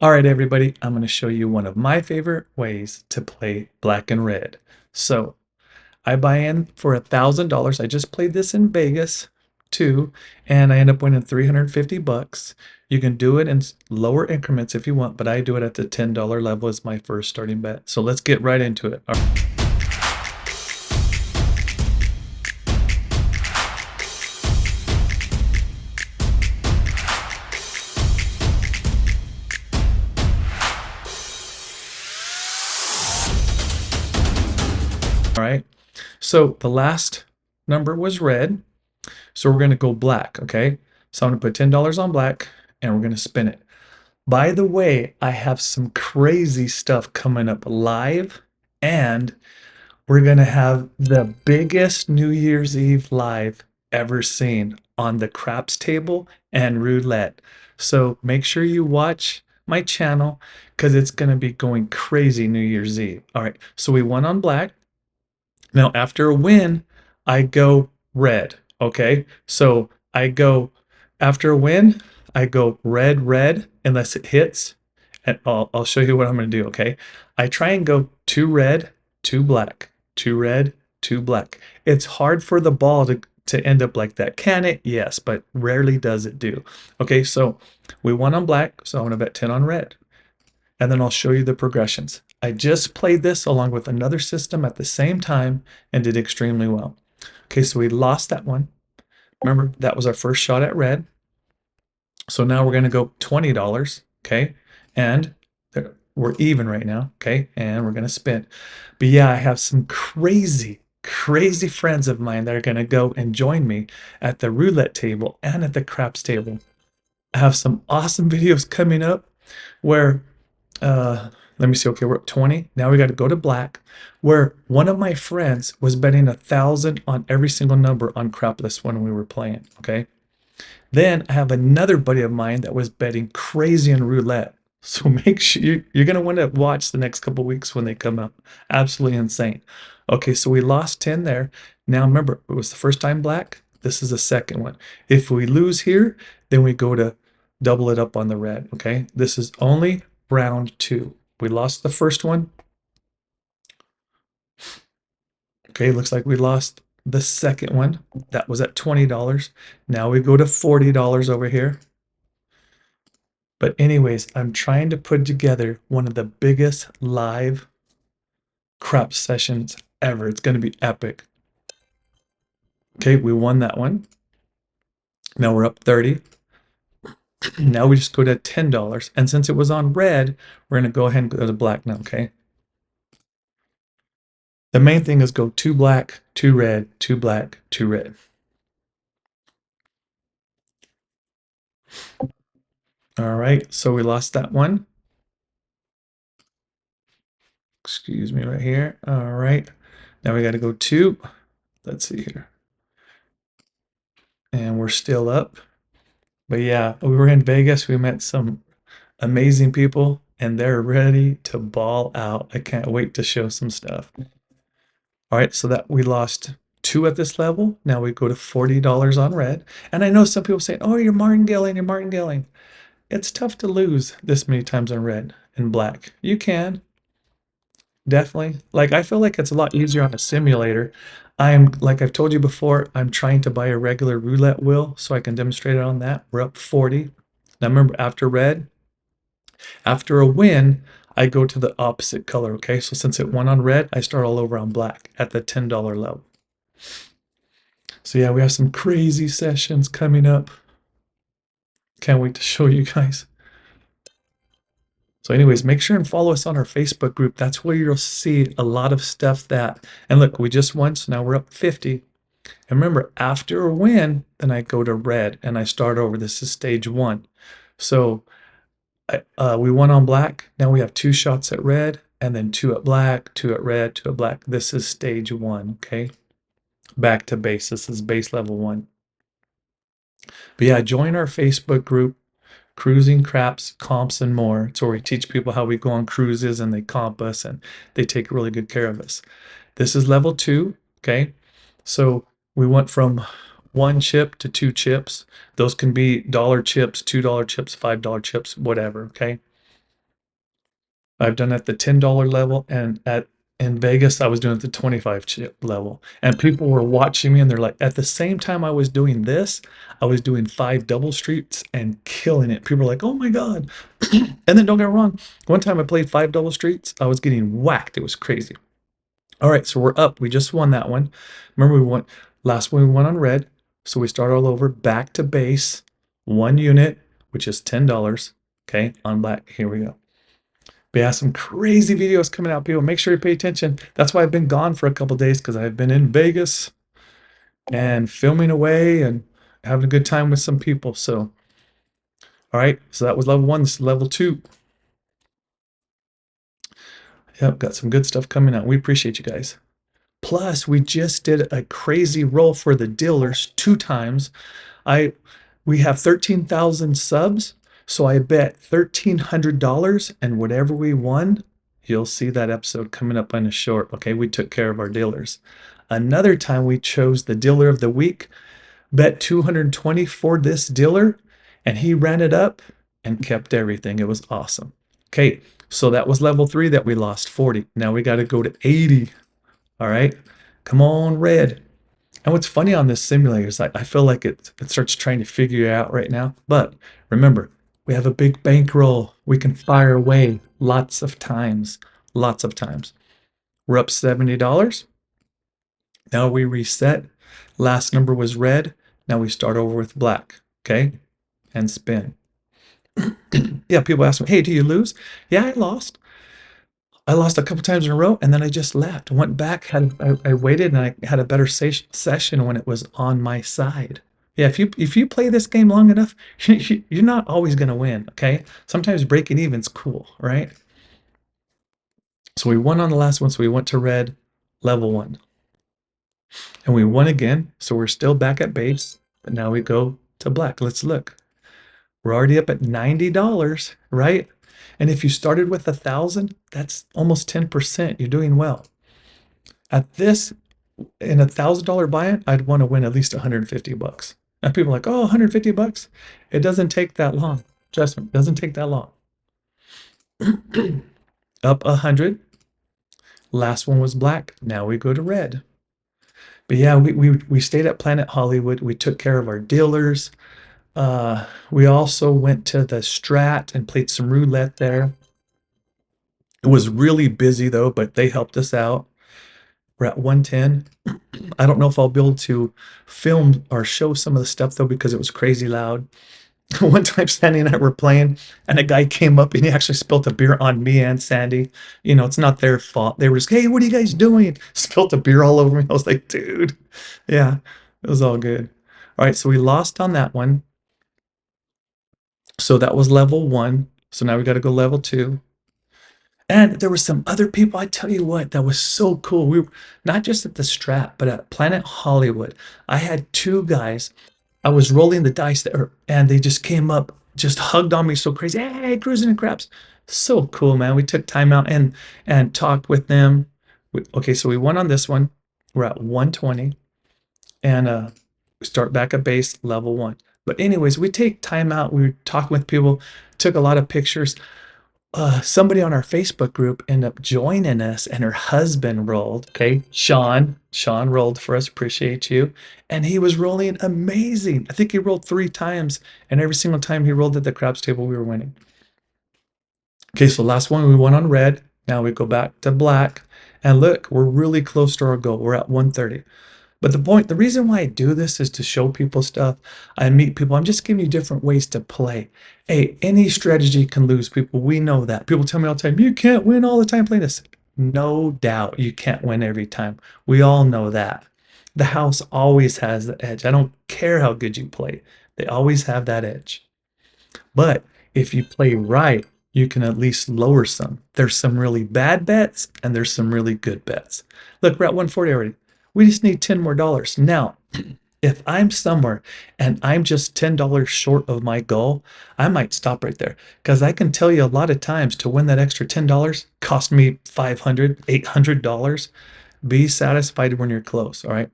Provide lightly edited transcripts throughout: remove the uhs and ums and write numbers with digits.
All right, everybody, I'm going to show you one of my favorite ways to play black and red. So I buy in for $1,000. I just played this in Vegas too, and I end up winning 350 bucks. You can do it in lower increments if you want, but I do it at the $10 level as my first starting bet. So let's get right into it. All right. So the last number was red. So we're going to go black. Okay. So I'm going to put $10 on black and we're going to spin it. By the way, I have some crazy stuff coming up live, and we're going to have the biggest New Year's Eve live ever seen on the craps table and roulette. So make sure you watch my channel because it's going to be going crazy New Year's Eve. All right, so we won on black. Now, after a win, I go red. Okay, so I go after a win, I go red, red, unless it hits. And I'll show you what I'm going to do. Okay, I try and go two red, two black, two red, two black. It's hard for the ball to end up like that. Can it? Yes, but rarely does it do. Okay, so we won on black, so I'm going to bet 10 on red, and then I'll show you the progressions. I just played this along with another system at the same time and did extremely well. Okay, so we lost that one. Remember, that was our first shot at red. So now we're going to go $20, okay? And we're even right now, okay? And we're going to spin. But yeah, I have some crazy, crazy friends of mine that are going to go and join me at the roulette table and at the craps table. I have some awesome videos coming up where let me see. Okay, we're at 20. Now we got to go to black, where one of my friends was betting 1,000 on every single number on crapless when we were playing. Okay. Then I have another buddy of mine that was betting crazy on roulette. So make sure you're going to want to watch the next couple weeks when they come out. Absolutely insane. Okay, so we lost 10 there. Now remember, it was the first time black. This is the second one. If we lose here, then we go to double it up on the red. Okay, this is only round two. We lost the first one. Okay, looks like we lost the second one. That was at $20. Now we go to $40 over here. But anyways, I'm trying to put together one of the biggest live crap sessions ever. It's going to be epic. Okay, we won that one. Now we're up 30. Now we just go to $10. And since it was on red, we're going to go ahead and go to black now, okay? The main thing is go two black, two red, two black, two red. All right, so we lost that one. Excuse me right here. All right, now we got to go two. Let's see here. And we're still up. But yeah, we were in Vegas. We met some amazing people and they're ready to ball out. I can't wait to show some stuff. All right, so that we lost two at this level. Now we go to $40 on red. And I know some people say, oh, you're martingaling, you're martingaling. It's tough to lose this many times on red and black. You can. Definitely. Like, I feel like it's a lot easier on a simulator. Like I've told you before, I'm trying to buy a regular roulette wheel so I can demonstrate it on that. We're up 40. Now remember, after red, after a win, I go to the opposite color, okay? So since it won on red, I start all over on black at the $10 level. So yeah, we have some crazy sessions coming up. Can't wait to show you guys. So anyways, make sure and follow us on our Facebook group. That's where you'll see a lot of stuff and look, we just won, so now we're up 50. And remember, after a win, then I go to red and I start over. This is stage one. So we won on black. Now we have two shots at red and then two at black, two at red, two at black. This is stage one, okay? Back to base. This is base level one. But yeah, join our Facebook group. Cruising, craps, comps, and more. It's where we teach people how we go on cruises and they comp us and they take really good care of us. This is level two, okay? So we went from one chip to two chips. Those can be dollar chips, $2 chips, $5 chips, whatever, okay? I've done at the $10 level, and in Vegas, I was doing at the 25 chip level. And people were watching me and they're like, at the same time I was doing this, I was doing 5 double streets and killing it. People were like, oh my God. And then don't get me wrong, one time I played 5 double streets, I was getting whacked. It was crazy. All right, so we're up. We just won that one. Remember, we won last one, we won on red. So we start all over, back to base, 1 unit, which is $10. Okay, on black. Here we go. We have some crazy videos coming out, people. Make sure you pay attention. That's why I've been gone for a couple days, because I've been in Vegas and filming away and having a good time with some people. So, all right. So that was level 1. This is level 2. Yep, got some good stuff coming out. We appreciate you guys. Plus, we just did a crazy roll for the dealers 2 times. We have 13,000 subs. So I bet $1,300, and whatever we won, you'll see that episode coming up on a short. Okay, we took care of our dealers. Another time we chose the dealer of the week, bet 220 for this dealer, and he ran it up and kept everything. It was awesome. Okay, so that was level 3 that we lost 40. Now we got to go to 80. All right, come on, red. And what's funny on this simulator is I feel like it starts trying to figure it out right now. But remember, we have a big bankroll. We can fire away lots of times. Lots of times. We're up $70. Now we reset. Last number was red. Now we start over with black. Okay? And spin. Yeah, people ask me, hey, do you lose? Yeah, I lost. I lost a couple times in a row, and then I just left. Went back, I waited, and I had a better session when it was on my side. Yeah, if you play this game long enough, you're not always going to win, okay? Sometimes breaking even's cool, right? So we won on the last one, so we went to red, level 1. And we won again, so we're still back at base, but now we go to black. Let's look. We're already up at $90, right? And if you started with 1,000, that's almost 10%. You're doing well. At this, in $1,000 buy-in, I'd want to win at least 150 bucks. And people are like, oh, 150 bucks? It doesn't take that long. Trust me, it doesn't take that long. Up 100. Last one was black. Now we go to red. But yeah, we stayed at Planet Hollywood. We took care of our dealers. We also went to the Strat and played some roulette there. It was really busy though, but they helped us out. We're at 110. I don't know if I'll be able to film or show some of the stuff though, because it was crazy loud. One time Sandy and I were playing and a guy came up and he actually spilled a beer on me and Sandy. You know, it's not their fault. They were just, hey, what are you guys doing? Spilled a beer all over me. I was like, dude. Yeah, it was all good. All right, so we lost on that one. So that was level 1. So now we got to go level 2. And there were some other people, I tell you what, that was so cool. We were not just at the Strat, but at Planet Hollywood. I had 2 guys. I was rolling the dice there, and they just came up, just hugged on me so crazy. Hey, cruisingandcraps. So cool, man. We took time out and talked with them. Okay, so we won on this one. We're at 120. And we start back at base, level 1. But anyways, we take time out. We were talking with people, took a lot of pictures. Somebody on our Facebook group ended up joining us, and her husband rolled. Okay, Sean rolled for us. Appreciate you. And he was rolling amazing. I think he rolled 3 times, and every single time he rolled at the craps table, we were winning. Okay, so last one we won on red. Now we go back to black, and look, we're really close to our goal. We're at 130. But the reason why I do this is to show people stuff. I meet people. I'm just giving you different ways to play. Hey, any strategy can lose, people. We know that. People tell me all the time, you can't win all the time playing this. No doubt you can't win every time. We all know that. The house always has the edge. I don't care how good you play. They always have that edge. But if you play right, you can at least lower some. There's some really bad bets and there's some really good bets. Look, we're at 140 already. We just need 10 more dollars. Now, if I'm somewhere and I'm just $10 short of my goal, I might stop right there, because I can tell you a lot of times to win that extra $10 cost me $500, $800. Be satisfied when you're close. All right.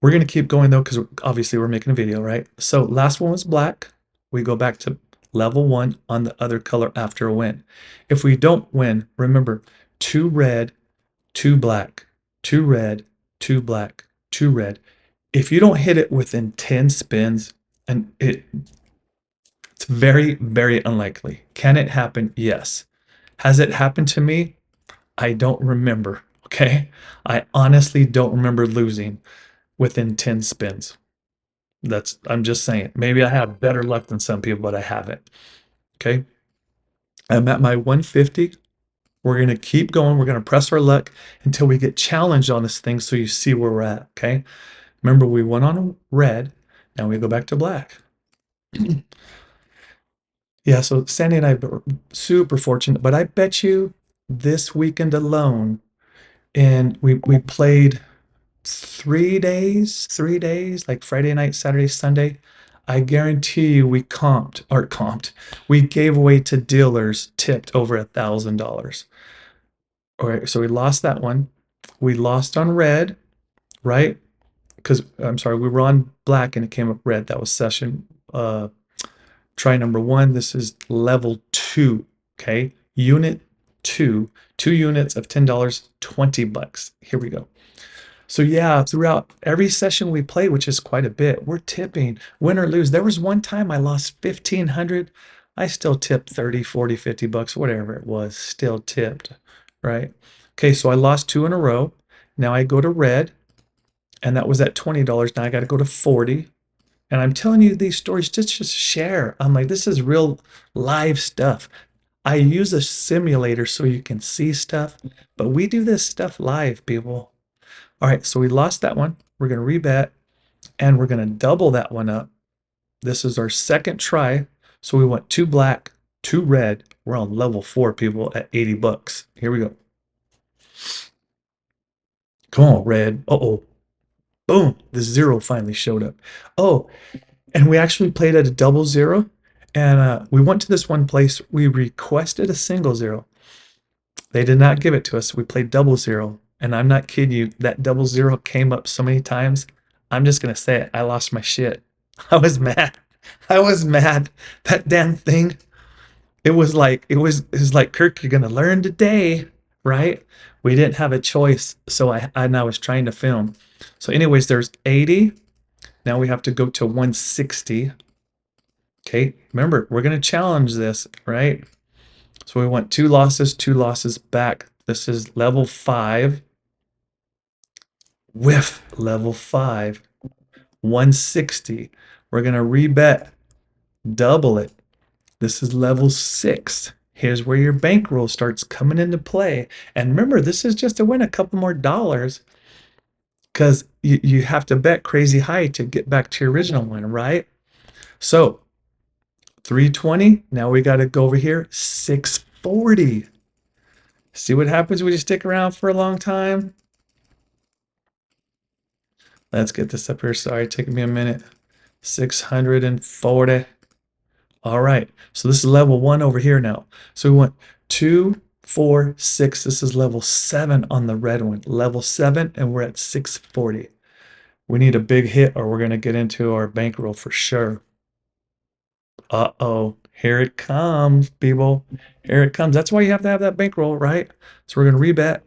We're going to keep going though, because obviously we're making a video, right? So last one was black. We go back to level 1 on the other color after a win. If we don't win, remember, 2 red, 2 black, 2 red, 2 black, 2 red. If you don't hit it within 10 spins, and it's very, very unlikely. Can it happen? Yes. Has it happened to me? I don't remember. Okay. I honestly don't remember losing within 10 spins. I'm just saying. Maybe I have better luck than some people, but I haven't. Okay. I'm at my 150. We're going to keep going. We're going to press our luck until we get challenged on this thing so you see where we're at. Okay. Remember, we went on red. Now we go back to black. Yeah, so Sandy and I were super fortunate, but I bet you this weekend alone, and we played 3 days, like Friday night, Saturday, Sunday. I guarantee you we gave away to dealers tipped over $1,000. All right, so we lost that one. We lost on red, right? Because I'm sorry, we were on black and it came up red. That was session try number 1. This is level 2. Okay, unit 2, 2 units of $10, $20. Here we go. So yeah, throughout every session we play, which is quite a bit, we're tipping, win or lose. There was one time I lost 1,500. I still tipped 30, 40, $50, whatever it was, still tipped, right? Okay, so I lost 2 in a row. Now I go to red, and that was at $20. Now I got to go to 40. And I'm telling you these stories just to share. I'm like, this is real live stuff. I use a simulator so you can see stuff, but we do this stuff live, people. All right, so we lost that one. We're going to rebet, and we're going to double that one up. This is our second try. So we went 2 black, 2 red. We're on level 4, people, at $80. Here we go. Come on, red. Uh-oh. Boom, the 0 finally showed up. Oh, and we actually played at a double 0. And we went to this one place. We requested a single 0. They did not give it to us. We played double 0. And I'm not kidding you. That double 0 came up so many times. I'm just going to say it. I lost my shit. I was mad. I was mad. That damn thing. It was like, Kirk, you're going to learn today, right? We didn't have a choice. So I was trying to film. So anyways, there's 80. Now we have to go to 160. Okay, remember, we're going to challenge this, right? So we want 2 losses back. This is level 5. Whiff, level 5. 160. We're going to rebet, double it. This is level 6. Here's where your bankroll starts coming into play. And remember, this is just to win a couple more dollars, because you have to bet crazy high to get back to your original one, right? So 320. Now we got to go over here. 640. See what happens when you stick around for a long time? Let's get this up here. Sorry, taking me a minute. 640. All right. So this is level 1 over here now. So we went 2, 4, 6. This is level 7 on the red one. Level 7, and we're at 640. We need a big hit or we're going to get into our bankroll for sure. Uh-oh. Here it comes, people. Here it comes. That's why you have to have that bankroll, right? So we're going to rebet,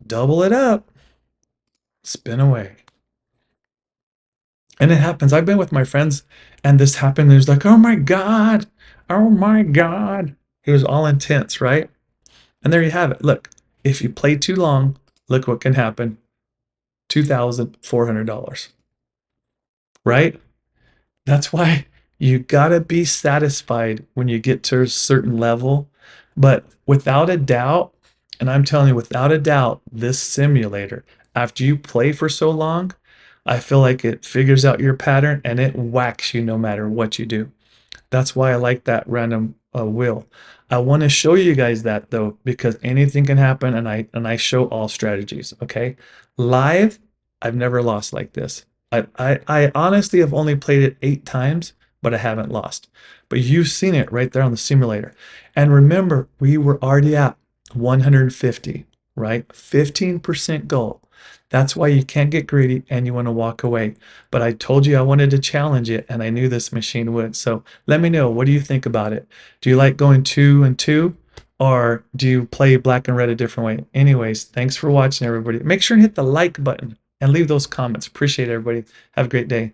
double it up, spin away. And it happens. I've been with my friends and this happened. It was like, oh my God. Oh my God. It was all intense, right? And there you have it. Look, if you play too long, look what can happen. $2,400. Right? That's why you gotta be satisfied when you get to a certain level. But without a doubt, and I'm telling you, without a doubt, this simulator, after you play for so long, I feel like it figures out your pattern and it whacks you no matter what you do. That's why I like that random wheel. I want to show you guys that though, because anything can happen, and I show all strategies. Okay, live, I've never lost like this. I honestly have only played it 8 times, but I haven't lost. But you've seen it right there on the simulator. And remember, we were already at 150, right? 15% goal. That's why you can't get greedy and you want to walk away. But I told you I wanted to challenge it, and I knew this machine would. So let me know, what do you think about it? Do you like going 2 and 2? Or do you play black and red a different way? Anyways, thanks for watching, everybody. Make sure and hit the like button and leave those comments. Appreciate it, everybody. Have a great day.